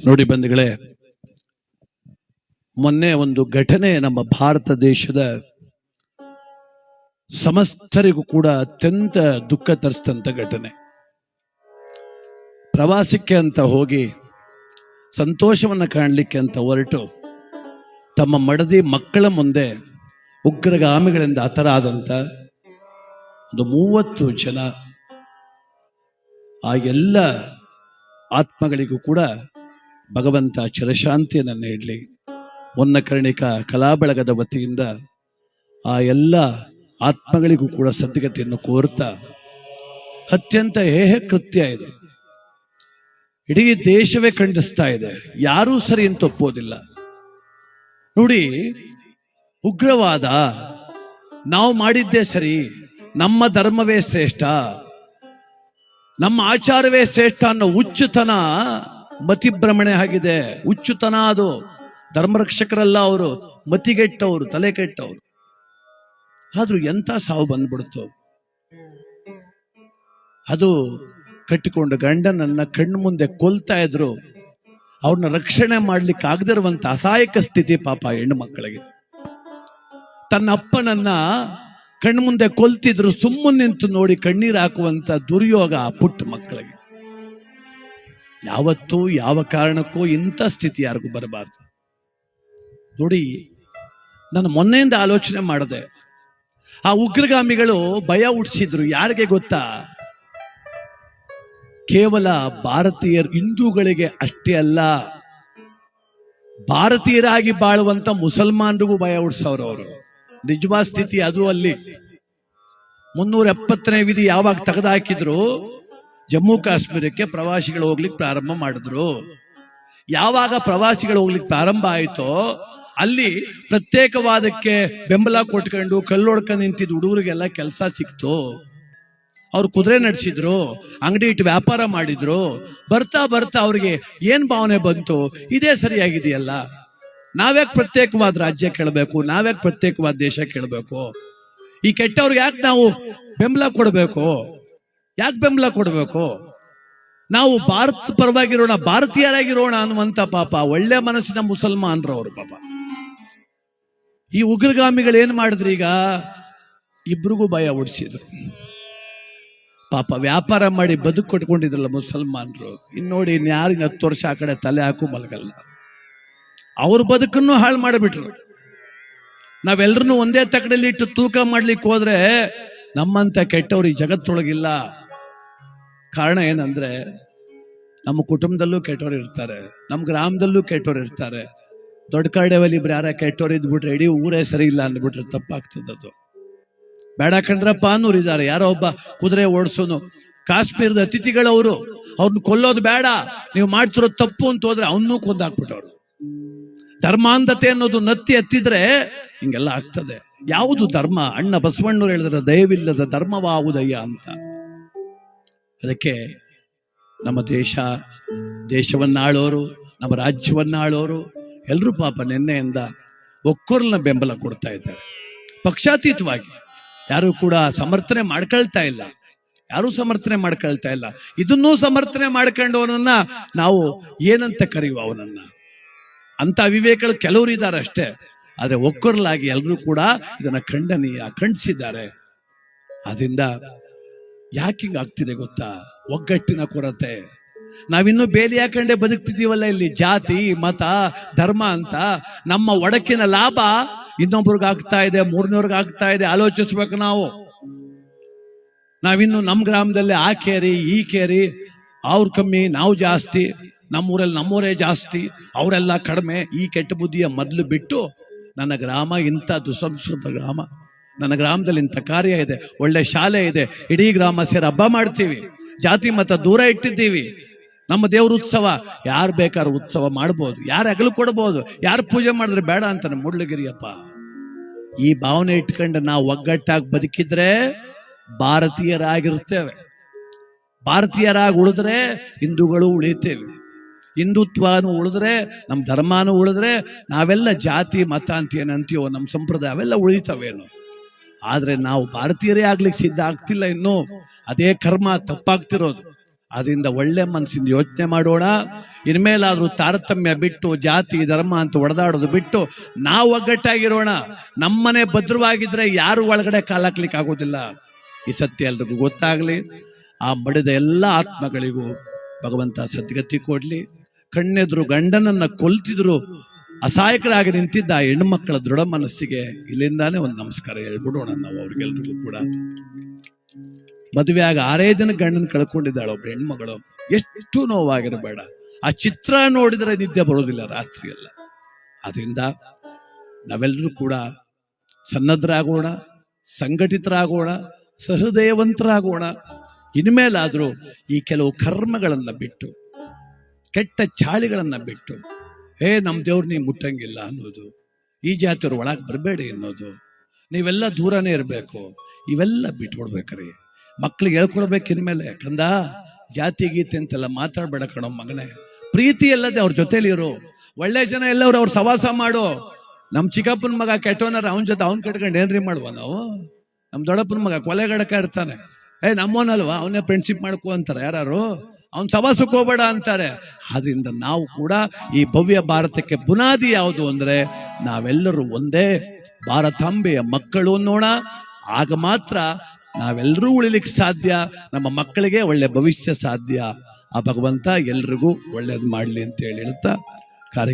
ನೋಡಿ ಬಂಧುಗಳೇ, ಮೊನ್ನೆ ಒಂದು ಘಟನೆ ನಮ್ಮ ಭಾರತ ದೇಶದ ಸಮಸ್ತರಿಗೂ ಕೂಡ ಅತ್ಯಂತ ದುಃಖ ತರಿಸಿದಂತ ಘಟನೆ. ಪ್ರವಾಸಕ್ಕೆ ಅಂತ ಹೋಗಿ ಸಂತೋಷವನ್ನ ಕಾಣಲಿಕ್ಕೆ ಅಂತ ಹೊರಟು ತಮ್ಮ ಮಡದಿ ಮಕ್ಕಳ ಮುಂದೆ ಉಗ್ರಗಾಮಿಗಳಿಂದ ಹತರ ಆದಂತ ಒಂದು 30 ಜನ, ಆ ಎಲ್ಲ ಆತ್ಮಗಳಿಗೂ ಕೂಡ ಭಗವಂತ ಚಿರಶಾಂತಿಯನ್ನು ನೀಡಲಿ. ಹೊನ್ನಕರ್ಣಿಕ ಕಲಾಬಳಗದ ವತಿಯಿಂದ ಆ ಎಲ್ಲ ಆತ್ಮಗಳಿಗೂ ಕೂಡ ಸದ್ಗತಿಯನ್ನು ಕೋರ್ತಾ, ಅತ್ಯಂತ ಹೇಹ ಕೃತ್ಯ ಇದು. ಇಡೀ ದೇಶವೇ ಖಂಡಿಸ್ತಾ ಇದೆ, ಯಾರೂ ಸರಿ ಅಂತ ಒಪ್ಪೋದಿಲ್ಲ. ನೋಡಿ, ಉಗ್ರವಾದ ನಾವು ಮಾಡಿದ್ದೇ ಸರಿ, ನಮ್ಮ ಧರ್ಮವೇ ಶ್ರೇಷ್ಠ, ನಮ್ಮ ಆಚಾರವೇ ಶ್ರೇಷ್ಠ ಅನ್ನೋ ಹುಚ್ಚುತನ ಮತಿಭ್ರಮಣೆ ಆಗಿದೆ. ಹುಚ್ಚುತನ ಅದು. ಧರ್ಮರಕ್ಷಕರಲ್ಲ ಅವರು, ಮತಿಗೆಟ್ಟವರು, ತಲೆ ಕೆಟ್ಟವರು. ಆದ್ರೂ ಎಂತ ಸಾವು ಬಂದ್ಬಿಡ್ತು. ಅದು ಕಟ್ಟಿಕೊಂಡ ಗಂಡನನ್ನ ಕಣ್ಣು ಮುಂದೆ ಕೊಲ್ತಾ ಇದ್ರು, ಅವ್ರನ್ನ ರಕ್ಷಣೆ ಮಾಡ್ಲಿಕ್ಕೆ ಆಗದಿರುವಂತ ಅಸಹಾಯಕ ಸ್ಥಿತಿ ಪಾಪ ಹೆಣ್ಣು ಮಕ್ಕಳಿಗೆ. ತನ್ನ ಅಪ್ಪನನ್ನ ಕಣ್ಣು ಮುಂದೆ ಕೊಲ್ತಿದ್ರು, ಸುಮ್ಮನೆ ನಿಂತು ನೋಡಿ ಕಣ್ಣೀರು ಹಾಕುವಂತ ದುರ್ಯೋಗ ಆ ಪುಟ್ಟ ಮಕ್ಕಳಿಗೆ. ಯಾವತ್ತೂ ಯಾವ ಕಾರಣಕ್ಕೂ ಇಂಥ ಸ್ಥಿತಿ ಯಾರಿಗೂ ಬರಬಾರ್ದು. ನೋಡಿ, ನಾನು ಮೊನ್ನೆಯಿಂದ ಆಲೋಚನೆ ಮಾಡಿದೆ, ಆ ಉಗ್ರಗಾಮಿಗಳು ಭಯ ಹುಟ್ಟಿಸಿದ್ರು. ಯಾರಿಗೆ ಗೊತ್ತಾ? ಕೇವಲ ಭಾರತೀಯರು, ಹಿಂದೂಗಳಿಗೆ ಅಷ್ಟೇ ಅಲ್ಲ, ಭಾರತೀಯರಾಗಿ ಬಾಳುವಂತ ಮುಸಲ್ಮಾನರಿಗೂ ಭಯ ಹುಟ್ಟಿಸೋರು ಅವರು. ನಿಜವಾದ ಸ್ಥಿತಿ ಅದು. ಅಲ್ಲಿ 370ನೇ ವಿಧಿ ಯಾವಾಗ ತೆಗೆದುಹಾಕಿದ್ರು, ಜಮ್ಮು ಕಾಶ್ಮೀರಕ್ಕೆ ಪ್ರವಾಸಿಗಳು ಹೋಗ್ಲಿಕ್ಕೆ ಪ್ರಾರಂಭ ಮಾಡಿದ್ರು. ಯಾವಾಗ ಪ್ರವಾಸಿಗಳು ಹೋಗ್ಲಿಕ್ಕೆ ಪ್ರಾರಂಭ ಆಯ್ತೋ, ಅಲ್ಲಿ ಪ್ರತ್ಯೇಕವಾದಕ್ಕೆ ಬೆಂಬಲ ಕೊಟ್ಕೊಂಡು ಕಲ್ಲೊಡ್ಕೊಂಡು ನಿಂತಿದ್ದ ಹುಡುಗರಿಗೆಲ್ಲ ಕೆಲಸ ಸಿಕ್ತು. ಅವ್ರು ಕುದುರೆ ನಡೆಸಿದ್ರು, ಅಂಗಡಿ ಇಟ್ಟು ವ್ಯಾಪಾರ ಮಾಡಿದ್ರು. ಬರ್ತಾ ಬರ್ತಾ ಅವ್ರಿಗೆ ಏನ್ ಭಾವನೆ ಬಂತು, ಇದೇ ಸರಿಯಾಗಿದೆಯಲ್ಲ, ನಾವ್ಯಾಕೆ ಪ್ರತ್ಯೇಕವಾದ ರಾಜ್ಯ ಕೇಳಬೇಕು, ನಾವ್ಯಾಕೆ ಪ್ರತ್ಯೇಕವಾದ ದೇಶ ಕೇಳಬೇಕು, ಈ ಕೆಟ್ಟವ್ರಿಗೆ ಯಾಕೆ ನಾವು ಬೆಂಬಲ ಕೊಡಬೇಕು, ಯಾಕೆ ಬೆಂಬಲ ಕೊಡಬೇಕು, ನಾವು ಭಾರತ ಪರವಾಗಿರೋಣ, ಭಾರತೀಯರಾಗಿರೋಣ ಅನ್ನುವಂತ ಪಾಪ ಒಳ್ಳೆ ಮನಸ್ಸಿನ ಮುಸಲ್ಮಾನರು ಅವರು. ಪಾಪ ಈ ಉಗ್ರಗಾಮಿಗಳು ಏನ್ ಮಾಡಿದ್ರು, ಈಗ ಇಬ್ರಿಗೂ ಭಯ ಹುಡ್ಸಿದ್ರು. ಪಾಪ ವ್ಯಾಪಾರ ಮಾಡಿ ಬದುಕು ಕೊಟ್ಕೊಂಡಿದ್ರಲ್ಲ ಮುಸಲ್ಮಾನರು, ನೋಡಿ ಇನ್ಯಾರು 10 ವರ್ಷ ಆ ಕಡೆ ತಲೆ ಹಾಕು ಮಲಗಲ್ಲ. ಅವ್ರ ಬದುಕನ್ನು ಹಾಳು ಮಾಡಿಬಿಟ್ರು. ನಾವೆಲ್ಲರನ್ನು ಒಂದೇ ತಕಡೆಯಲ್ಲಿ ಇಟ್ಟು ತೂಕ ಮಾಡ್ಲಿಕ್ಕೆ ಹೋದ್ರೆ ನಮ್ಮಂತ ಕೆಟ್ಟವ್ರು ಈ ಜಗತ್ತೊಳಗಿಲ್ಲ. ಕಾರಣ ಏನಂದ್ರೆ, ನಮ್ಮ ಕುಟುಂಬದಲ್ಲೂ ಕೆಟ್ಟವ್ರು ಇರ್ತಾರೆ, ನಮ್ಮ ಗ್ರಾಮದಲ್ಲೂ ಕೆಟ್ಟವ್ರು ಇರ್ತಾರೆ. ದೊಡ್ಡ ಕಾಡೆವಲ್ಲಿ ಇಬ್ರು ಯಾರ ಕೆಟ್ಟವ್ರು ಇದ್ಬಿಟ್ರೆ ಇಡೀ ಊರೇ ಸರಿ ಇಲ್ಲ ಅಂದ್ಬಿಟ್ರೆ ತಪ್ಪಾಗ್ತದದು. ಬೇಡ ಕಣ್ರಪ್ಪ ಅನ್ನೋರಿದ್ದಾರೆ, ಯಾರೋ ಒಬ್ಬ ಕುದುರೆ ಓಡಿಸೋನು, ಕಾಶ್ಮೀರದ ಅತಿಥಿಗಳವರು, ಅವ್ರನ್ನ ಕೊಲ್ಲೋದು ಬೇಡ, ನೀವು ಮಾಡ್ತಿರೋ ತಪ್ಪು ಅಂತ ಹೋದ್ರೆ ಅವನ್ನೂ ಕೊಂದಾಕ್ಬಿಟ್ಟವ್ರು. ಧರ್ಮಾಂಧತೆ ಅನ್ನೋದು ನತ್ತಿ ಎತ್ತಿದ್ರೆ ಹಿಂಗೆಲ್ಲ ಆಗ್ತದೆ. ಯಾವುದು ಧರ್ಮ? ಅಣ್ಣ ಬಸವಣ್ಣವ್ರು ಹೇಳಿದ್ರೆ, ದಯವಿಲ್ಲದ ಧರ್ಮವಾವುದಯ್ಯ ಅಂತ. ಅದಕ್ಕೆ ನಮ್ಮ ದೇಶವನ್ನಾಳೋರು, ನಮ್ಮ ರಾಜ್ಯವನ್ನಾಳೋರು ಎಲ್ಲರೂ ಪಾಪ ನಿನ್ನೆಯಿಂದ ಒಕ್ಕೊರಲನ್ನ ಬೆಂಬಲ ಕೊಡ್ತಾ ಇದ್ದಾರೆ. ಪಕ್ಷಾತೀತವಾಗಿ ಯಾರು ಕೂಡ ಸಮರ್ಥನೆ ಮಾಡ್ಕೊಳ್ತಾ ಇಲ್ಲ, ಯಾರೂ ಸಮರ್ಥನೆ ಮಾಡ್ಕೊಳ್ತಾ ಇಲ್ಲ. ಇದನ್ನೂ ಸಮರ್ಥನೆ ಮಾಡ್ಕೊಂಡವನನ್ನ ನಾವು ಏನಂತ ಕರೆಯುವ? ಅವನನ್ನ ಅಂತ ವಿವೇಕಗಳು ಕೆಲವರು ಇದ್ದಾರೆ ಅಷ್ಟೇ. ಆದ್ರೆ ಒಕ್ಕೊರಲಾಗಿ ಎಲ್ಲರೂ ಕೂಡ ಇದನ್ನ ಖಂಡಿಸಿದ್ದಾರೆ. ಆದ್ರಿಂದ ಯಾಕೆ ಹಿಂಗ ಆಗ್ತಿದೆ ಗೊತ್ತಾ? ಒಗ್ಗಟ್ಟಿನ ಕೊರತೆ. ನಾವಿನ್ನೂ ಬೇಲಿ ಹಾಕೊಂಡೇ ಬದುಕ್ತಿದೀವಲ್ಲ ಇಲ್ಲಿ, ಜಾತಿ ಮತ ಧರ್ಮ ಅಂತ. ನಮ್ಮ ಒಡಕಿನ ಲಾಭ ಇನ್ನೊಬ್ರಿಗೆ ಆಗ್ತಾ ಇದೆ, ಮೂರನೇವ್ರಿಗೆ ಆಗ್ತಾ ಇದೆ. ಆಲೋಚಿಸ್ಬೇಕು ನಾವು. ನಾವಿನ್ನು ನಮ್ಮ ಗ್ರಾಮದಲ್ಲಿ ಆ ಕೇರಿ ಈ ಕೇರಿ, ಅವ್ರು ಕಮ್ಮಿ ನಾವು ಜಾಸ್ತಿ, ನಮ್ಮೂರಲ್ಲಿ ನಮ್ಮೂರೇ ಜಾಸ್ತಿ, ಅವರೆಲ್ಲ ಕಡಿಮೆ. ಈ ಕೆಟ್ಟ ಬುದ್ಧಿಯ ಮೊದಲು ಬಿಟ್ಟು, ನನ್ನ ಗ್ರಾಮ ಇಂಥ ಸುಸಂಸ್ಕೃತ ಗ್ರಾಮ, ನನ್ನ ಗ್ರಾಮದಲ್ಲಿ ಇಂಥ ಕಾರ್ಯ ಇದೆ, ಒಳ್ಳೆ ಶಾಲೆ ಇದೆ, ಇಡೀ ಗ್ರಾಮ ಸೇರಿ ಹಬ್ಬ ಮಾಡ್ತೀವಿ, ಜಾತಿ ಮತ ದೂರ ಇಟ್ಟಿದ್ದೀವಿ, ನಮ್ಮ ದೇವ್ರ ಉತ್ಸವ, ಯಾರು ಬೇಕಾದ್ರೂ ಉತ್ಸವ ಮಾಡ್ಬೋದು, ಯಾರು ಅಗಲು ಕೊಡ್ಬೋದು, ಯಾರು ಪೂಜೆ ಮಾಡಿದ್ರೆ ಬೇಡ ಅಂತಾನೆ ಮುಡ್ಲಗಿರಿಯಪ್ಪ. ಈ ಭಾವನೆ ಇಟ್ಕೊಂಡು ನಾವು ಒಗ್ಗಟ್ಟಾಗಿ ಬದುಕಿದ್ರೆ ಭಾರತೀಯರಾಗಿರ್ತೇವೆ. ಭಾರತೀಯರಾಗಿ ಉಳಿದ್ರೆ ಹಿಂದೂಗಳು ಉಳಿತೇವೆ, ಹಿಂದುತ್ವನು ಉಳಿದ್ರೆ ನಮ್ಮ ಧರ್ಮನೂ ಉಳಿದ್ರೆ ನಾವೆಲ್ಲ ಜಾತಿ ಮತ ಅಂತ ಏನಂತೀವೋ, ನಮ್ಮ ಸಂಪ್ರದಾಯ ಅವೆಲ್ಲ ಉಳಿತವೇನು. ಆದ್ರೆ ನಾವು ಭಾರತೀಯರೇ ಆಗ್ಲಿಕ್ಕೆ ಸಿದ್ಧ ಆಗ್ತಿಲ್ಲ ಇನ್ನೂ. ಅದೇ ಕರ್ಮ ತಪ್ಪಾಗ್ತಿರೋದು. ಅದರಿಂದ ಒಳ್ಳೆ ಮನಸ್ಸಿಂದ ಯೋಚನೆ ಮಾಡೋಣ. ಇನ್ಮೇಲಾದ್ರೂ ತಾರತಮ್ಯ ಬಿಟ್ಟು ಜಾತಿ ಧರ್ಮ ಅಂತ ಹೊಡೆದಾಡೋದು ಬಿಟ್ಟು ನಾವು ಒಗ್ಗಟ್ಟಾಗಿರೋಣ. ನಮ್ಮನೆ ಭದ್ರವಾಗಿದ್ರೆ ಯಾರು ಒಳಗಡೆ ಕಾಲಾಕ್ಲಿಕ್ಕೆ ಆಗೋದಿಲ್ಲ. ಈ ಸತ್ಯ ಎಲ್ರಿಗೂ ಗೊತ್ತಾಗ್ಲಿ. ಆ ಮಡಿದ ಎಲ್ಲ ಆತ್ಮಗಳಿಗೂ ಭಗವಂತ ಸದ್ಗತಿ ಕೊಡ್ಲಿ. ಕಣ್ಣೆದ್ರು ಗಂಡನನ್ನ ಕೊಲ್ತಿದ್ರು ಅಸಹಾಯಕರಾಗಿ ನಿಂತಿದ್ದ ಆ ಹೆಣ್ಣುಮಕ್ಕಳ ದೃಢ ಮನಸ್ಸಿಗೆ ಇಲ್ಲಿಂದಾನೇ ಒಂದು ನಮಸ್ಕಾರ ಹೇಳ್ಬಿಡೋಣ ನಾವು ಅವ್ರಿಗೆಲ್ರಿಗೂ ಕೂಡ. ಮದುವೆ ಆಗ 6 ದಿನ ಗಂಡನ ಕಳ್ಕೊಂಡಿದ್ದಾಳೆ ಒಬ್ರು ಹೆಣ್ಮಗಳು. ಎಷ್ಟು ನೋವಾಗಿರಬೇಡ. ಆ ಚಿತ್ರ ನೋಡಿದ್ರೆ ನಿದ್ದೆ ಬರೋದಿಲ್ಲ ರಾತ್ರಿ ಎಲ್ಲ. ಆದ್ರಿಂದ ನಾವೆಲ್ಲರೂ ಕೂಡ ಸನ್ನದ್ಧರಾಗೋಣ, ಸಂಘಟಿತರಾಗೋಣ, ಸಹೃದಯವಂತರಾಗೋಣ. ಇನ್ಮೇಲಾದ್ರೂ ಈ ಕೆಲವು ಕರ್ಮಗಳನ್ನ ಬಿಟ್ಟು, ಕೆಟ್ಟ ಚಾಳಿಗಳನ್ನ ಬಿಟ್ಟು, ನಮ್ಮ ದೇವ್ರು ನೀವು ಮುಟ್ಟಂಗಿಲ್ಲ ಅನ್ನೋದು, ಈ ಜಾತಿಯವ್ರು ಒಳಗೆ ಬರಬೇಡಿ ಅನ್ನೋದು, ನೀವೆಲ್ಲ ದೂರನೇ ಇರಬೇಕು, ಇವೆಲ್ಲ ಬಿಟ್ಕೊಡ್ಬೇಕ್ರಿ. ಮಕ್ಳಿಗೆ ಹೇಳ್ಕೊಡ್ಬೇಕು ಇನ್ಮೇಲೆ, ಕಂದ ಜಾತಿ ಗೀತೆ ಅಂತೆಲ್ಲ ಮಾತಾಡ್ಬೇಡ ಕಣೋ ಮಗನೇ, ಪ್ರೀತಿ ಎಲ್ಲದೆ ಅವ್ರ ಜೊತೆಲಿ ಇರು. ಒಳ್ಳೆ ಜನ ಎಲ್ಲವ್ರು ಅವ್ರ ಸವಾಸ ಮಾಡು. ನಮ್ ಚಿಕ್ಕಪ್ಪನ ಮಗ ಕೆಟ್ಟವನಾರ ಅವನ ಜೊತೆ ಅವ್ನ್ ಕಟ್ಕೊಂಡು ಏನ್ರಿ ಮಾಡುವ ನಾವು? ನಮ್ ದೊಡ್ಡಪ್ಪನ ಮಗ ಕೊಲೆಗಡಕ ಇರ್ತಾನೆ, ನಮ್ಮೋನಲ್ವಾ ಅವನೇ ಫ್ರೆಂಡ್ಶಿಪ್ ಮಾಡ್ಕೊ ಅಂತಾರೆ ಯಾರು, ಅವನ್ ಸವಾಸಕ್ಕೆ ಹೋಗ್ಬೇಡ ಅಂತಾರೆ. ಆದ್ರಿಂದ ನಾವು ಕೂಡ ಈ ಭವ್ಯ ಭಾರತಕ್ಕೆ ಬುನಾದಿ ಯಾವುದು ಅಂದ್ರೆ ನಾವೆಲ್ಲರೂ ಒಂದೇ ಭಾರತಾಂಬೆಯ ಮಕ್ಕಳು ಅನ್ನೋಣ. ಆಗ ಮಾತ್ರ ನಾವೆಲ್ಲರೂ ಉಳಿಲಿಕ್ಕೆ ಸಾಧ್ಯ, ನಮ್ಮ ಮಕ್ಕಳಿಗೆ ಒಳ್ಳೆ ಭವಿಷ್ಯ ಸಾಧ್ಯ. ಆ ಭಗವಂತ ಎಲ್ರಿಗೂ ಒಳ್ಳೇದು ಮಾಡ್ಲಿ ಅಂತ ಹೇಳಿ ಹೇಳ್ತಾ ಕಾರ್ಯಕ್ರಮ